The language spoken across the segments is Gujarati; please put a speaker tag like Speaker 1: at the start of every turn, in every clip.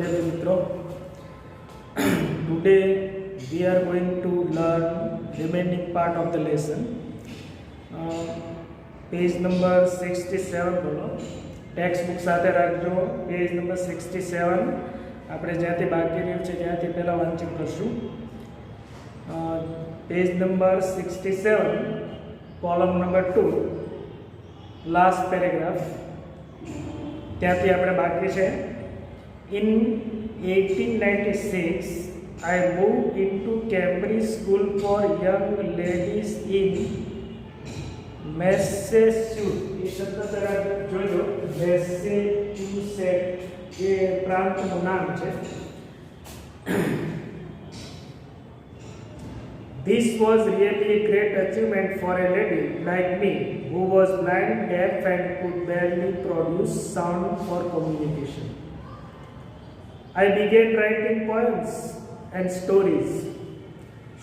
Speaker 1: વિદ્યાર્થી મિત્રો, today we are going to learn remaining part of the lesson. Page number 67 બોલો, ટેક્સ્ટ બુક સાથે રાખજો. પેજ નંબર 67 આપણે જ્યાંથી બાકી રહ્યું છે ત્યાંથી પહેલાં વાંચન કરશું. Page number 67 column number 2 last paragraph ત્યાંથી આપણે બાકી છે. In 1896, I moved into Cambridge School for Young Ladies in Massachusetts. એ શબ્દ તરફ જોજો, મેસેચ્યુસેટ્સ એ પ્રાંતનું નામ છે. This was really a great achievement for a lady like me who was blind, deaf and could barely produce sound for communication. I began writing poems and stories.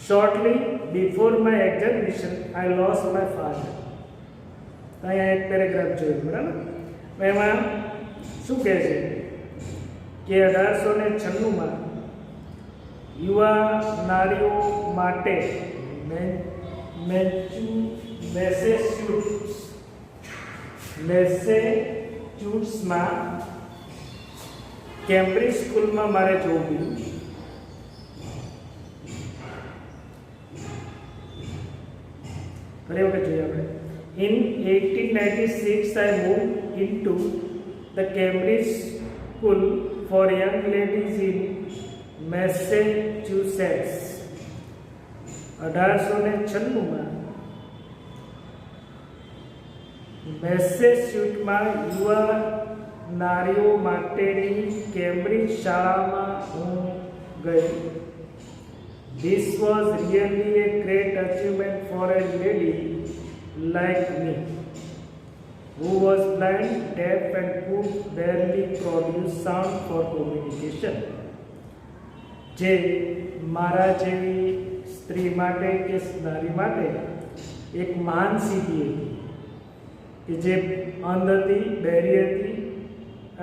Speaker 1: Shortly before my examination, I lost my father. અહીંયા એક પેરેગ્રાફ જોયું, બરાબર? એમાં શું કહે છે કે 1896માં યુવા નારીઓ માટે મેસેચ્યુસેટ્સમાં કેમ્બ્રિજ સ્કૂલમાં મારે જવું પડ્યું. ફરી વખત જોઈએ આપણે. In 1896, I moved into the Cambridge School for Young Ladies in Massachusetts. 1896માં મેસેચ્યુસેટ્સમાં યુવા નારીઓ માટેની કેમ્બ્રિજ શાળામાં હું ગઈ. This was really a great achievement for a lady like me who was blind, deaf and could barely produce sound for communication. જે મારા જેવી સ્ત્રી માટે કે નારી માટે એક મહાન સિદ્ધિ હતી કે જે અંધ હતી, બહેરી હતી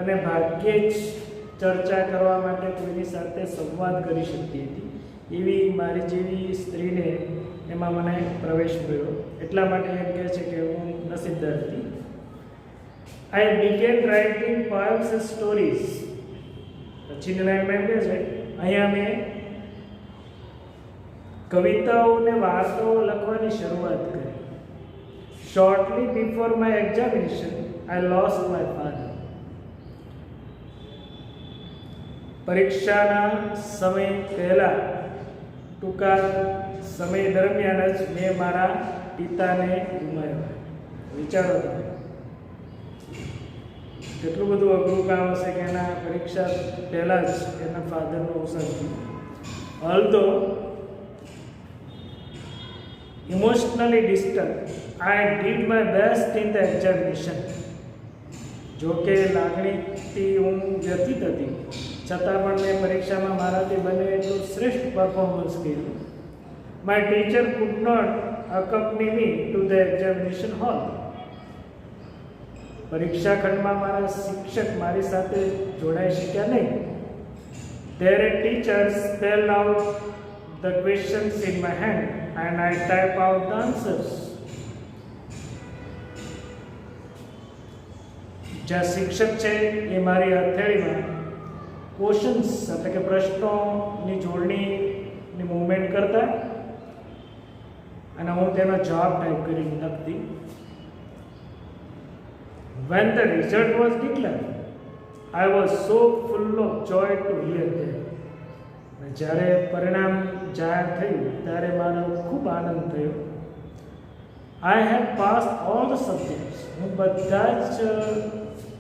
Speaker 1: અને ભાગ્યે જ ચર્ચા કરવા માટે કોઈની સાથે સંવાદ કરી શકતી હતી. એવી મારી જેવી સ્ત્રીને એમાં મને પ્રવેશ મળ્યો. એટલા માટે એમ કહે છે કે હું નસીબદાર હતી. I began writing poems and stories. પછીની લાઈનમાં એમ કહે છે અહીંયા મેં કવિતાઓ અને વાર્તાઓ લખવાની શરૂઆત કરી. Shortly before my examination, I lost my father. પરીક્ષાના સમય પહેલા ટૂંકા સમય દરમિયાન જ મેં મારા પિતાને ગુમાવ્યા. વિચારો તમે કેટલું બધું અઘરું કામ હશે કે એના પરીક્ષા પહેલાં જ એના ફાધરનું અવસાન થયું. Although emotionally distant, I did my best in the examination. જો કે લાગણીથી હું વ્યથિત હતી છતાં પણ મેં પરીક્ષામાં મારાથી બને એટલું શ્રેષ્ઠ પરફોર્મન્સ કર્યું. My teacher could not accompany me to the examination hall. પરીક્ષા ખંડમાં મારા શિક્ષક મારી સાથે જોડાઈ શક્યા નહીં. Their teacher spelled out the questions in my hand and I type out the answers. જ્યાં શિક્ષક છે એ મારી હથેળીમાં ક્વેશ્ચન્સ એટલે કે પ્રશ્નોની જોડણીની મૂવમેન્ટ કરતા અને હું તેનો જવાબ ટાઈપ કરીને લખતી. When the result was declared, I was so full of joy to hear that. જ્યારે પરિણામ જાહેર થયું ત્યારે મારો ખૂબ આનંદ થયો. I had passed all the subjects. હું બધા જ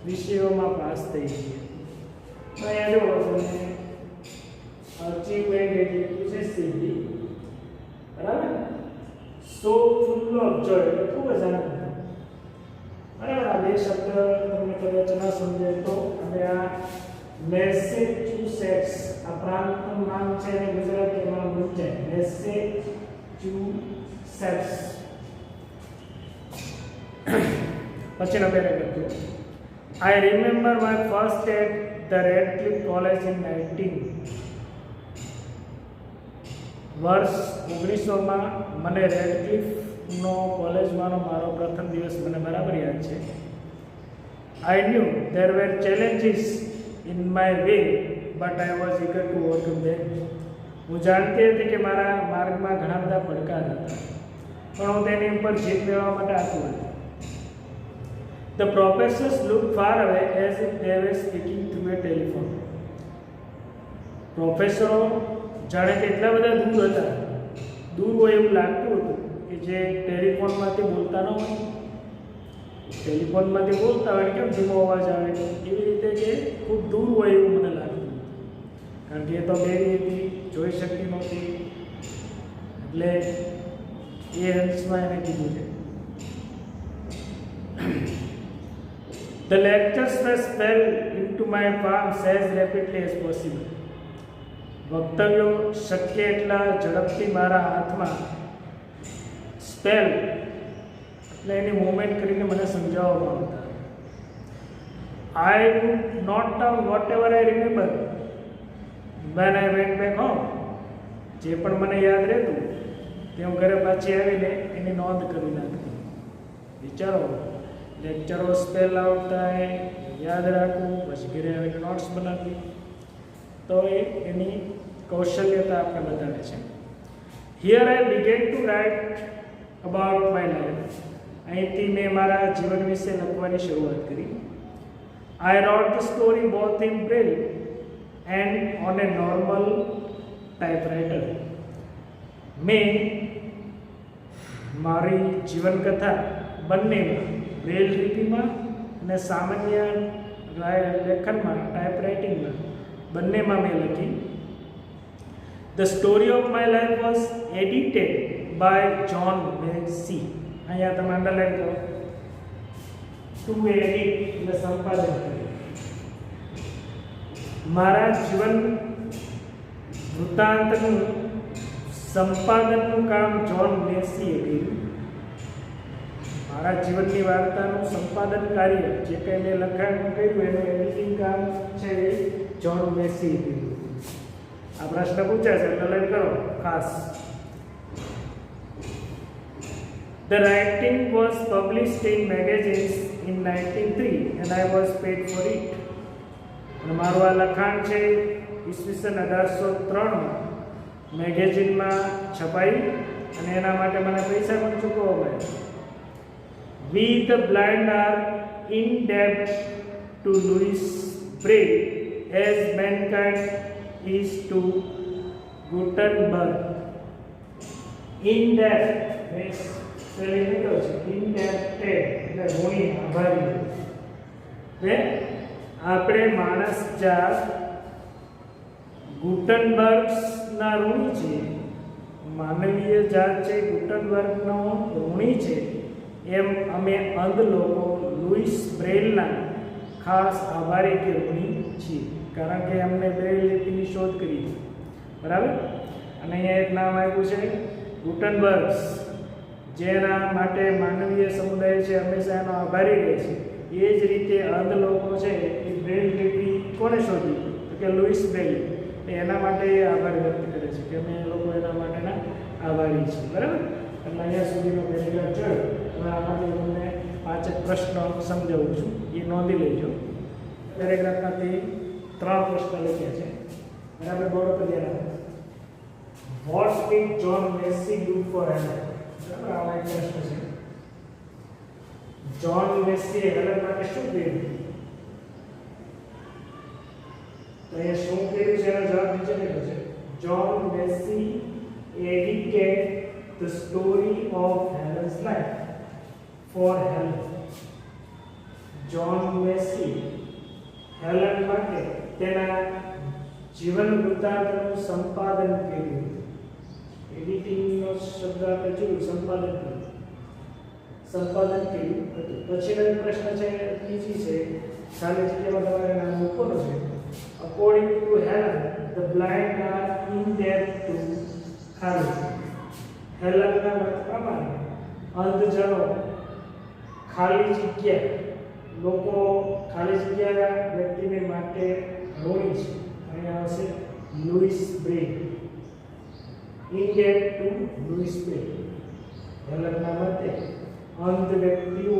Speaker 1: વિષયોમાં પાસ થઈ ગઈ. અહીંયા જો અચીવમેન્ટ એટલે છે સિદ્ધિ, બરાબર? સો ફૂલ ઓફ જોય એટલે ખૂબ જ આનંદ. બરાબર? આ બે શબ્દ તમને કદાચ ના સમજે તો અને આ મેસેચ્યુસેટ્સ આ પ્રાંતનું નામ છે અને ગુજરાતીમાં મૂંઝાય. મેસેચ્યુસેટ્સ. પછીનો paragraph. I remember my first day at the Radcliffe College in 19 વર્ષ 1900 મને રેડક્લિફનો કોલેજમાંનો મારો પ્રથમ દિવસ મને બરાબર યાદ છે. I knew there were challenges in my way, but I was eager to overcome them. હું જાણતી હતી કે મારા માર્ગમાં ઘણા બધા પડકાર હતા, પણ હું તેની ઉપર જીત મેળવવા માટે આતુર હતી. The professors looked far away as if they were speaking through a telephone. પ્રોફેસરો જાણે કે એટલા બધા દૂર હોય એવું લાગતું હતું કે જે ટેલિફોનમાંથી બોલતા ન હોય. ટેલિફોનમાંથી બોલતા હોય કેમ ધીમો અવાજ આવે એવી રીતે કે ખૂબ દૂર હોય એવું મને લાગતું હતું, કારણ કે એ તો બેરી હતી, જોઈ શકતી નહોતી. એટલે એ અંશમાં એને કીધું છે. The lectures were spelled into my palms as rapidly as possible. વક્તવ્યો શક્ય એટલા ઝડપથી મારા હાથમાં સ્પેલ એટલે એની મૂવમેન્ટ કરીને મને સમજાવવામાં આવતા. I would note down whatever I remember when I went back home. જે પણ મને યાદ રહેતું તે હું ઘરે પાછી આવીને એની નોંધ કરી નાખતી. વિચારો, લેક્ચરો સ્પેલ આવતા યાદ રાખવું, પછી ઘરે આવીને નોટ્સ બનાવવી, તો એની કૌશલ્યતા આપણે બતાવે છે. Here I began to write about my life. અહીંથી મેં મારા જીવન વિશે લખવાની શરૂઆત કરી. I wrote the story both in braille and on a normal typewriter. મેં મારી જીવનકથા બંનેમાં બ્રેલ લિપિમાં અને સામાન્ય લેખનમાં ટાઈપરાઇટિંગમાં બંનેમાં મેં લખી. The story of my life was edited by John Massey. અહીંયા તમે અંડરલાઈન કરો. To edit એટલે સંપાદન કર્યું. મારા જીવન વૃત્તાંતનું સંપાદનનું કામ જ્હોન મેસીએ કર્યું. મારા જીવનની વાર્તાનું સંપાદન કાર્ય જે કંઈ મેં લખાણ કર્યું એનું એડિટિંગ કામ છે એ જ્હોન મેસીએ કર્યું. આ પ્રશ્ન પૂછાય છે એટલે લઈને કરો ખાસ. The writing was published in magazines in 1903 and I was paid for it. અને મારું આ લખાણ છે ઈસવીસન 1803 મેગેઝિનમાં છપાઈ અને એના માટે મને પૈસા પણ ચૂકવવામાં આવ્યા. We the blind are indebted to Louis Braille as mankind is to Gutenberg. Indebted means indebted એટલે ઋણી, આભારી. આપણે માણસ જાત ગુટનબર્ગના ઋણી છે, માનવીય જાત છે ગુટનબર્ગનો ઋણી છે, એમ અમે અંધ લોકો લુઈસ બ્રેઇલના ખાસ આભારી કે ઋણી છીએ, કારણ કે એમને બ્રેઇલ લિપિની શોધ કરી. બરાબર. અને અહીંયા એક નામ આપ્યું છે ગુટનબર્ગ્સ, જેના માટે માનવીય સમુદાય છે હંમેશા એનો આભારી રહે છે. એ જ રીતે અંધ લોકો છે એ બ્રેઇલ લિપિ કોને શોધી? તો કે લુઈસ બ્રેઇલ. એના માટે એ આભાર વ્યક્ત કરે છે કે અમે લોકો એના માટેના આભારી છીએ. બરાબર. એટલે અહીંયા સુધીનો પેરેગ્રાફ જોયો. હવે આમાંથી તમને 5 પ્રશ્નો સમજાવું છું, એ નોંધી લેજો. પેરેગ્રાફમાંથી 3 પ્રશ્ન લખ્યા છે. બરાબર. બોલો તો ધ્યાન. What did John Massey do for Helen? બરાબર. આવા એક પ્રશ્ન છે. જ્હોન મેસીએ હેલન માટે શું કર્યું? તો એ શું કર્યું છે એનો જવાબ નીચે લખ્યો છે. John Massey edited the story of Helen's life for Helen. John Macy Helen માટે તેના જીવન વૃત્તાંતનું સંપાદન કર્યું. એડિટિંગનો શબ્દ આપણે જોયું, સંપાદન કર્યું હતું. પછીનો પ્રશ્ન છે ત્રીજી છે, ખાલી જગ્યામાં તમારે નામ મૂકવાનું છે. According to Helen, the blind are indebted to ખાલી. હેલનના મત પ્રમાણે અંધજનો ખાલી જગ્યા, લોકો ખાલી જગ્યા વ્યક્તિને માટે રોણી છે અહીંયા આવશે Louis Braille Indian to Louis Braille હેલનના મતે અંધ વ્યક્તિઓ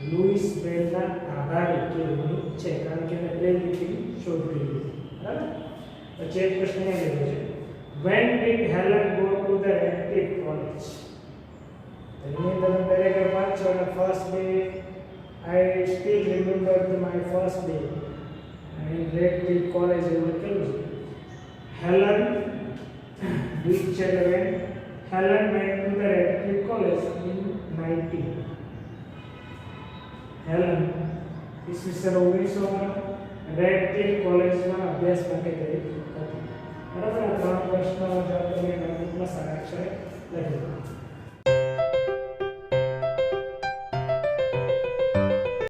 Speaker 1: લુઈસ બ્રેગના આભારી કે ઋણી છે કારણ કે એને બ્રેગ લીટીની શોધ કરી હતી બરાબર પછી એક પ્રશ્ન એ લીધો છે when did Helen go to the Radcliffe College એની અંદર દરેક વાંચો અને first day I still remember my first day in Radcliffe College એવું લખેલું છે Helen which when Helen went to the Radcliffe College in 19 Helen ઈસવીસન 1900 રેડક્લિફ કોલેજમાં અભ્યાસ માટે ગઈ હતી બરાબર આ ત્રણ પ્રશ્નો જવાબ તમે નોટબુકમાં સારા અક્ષરે લખી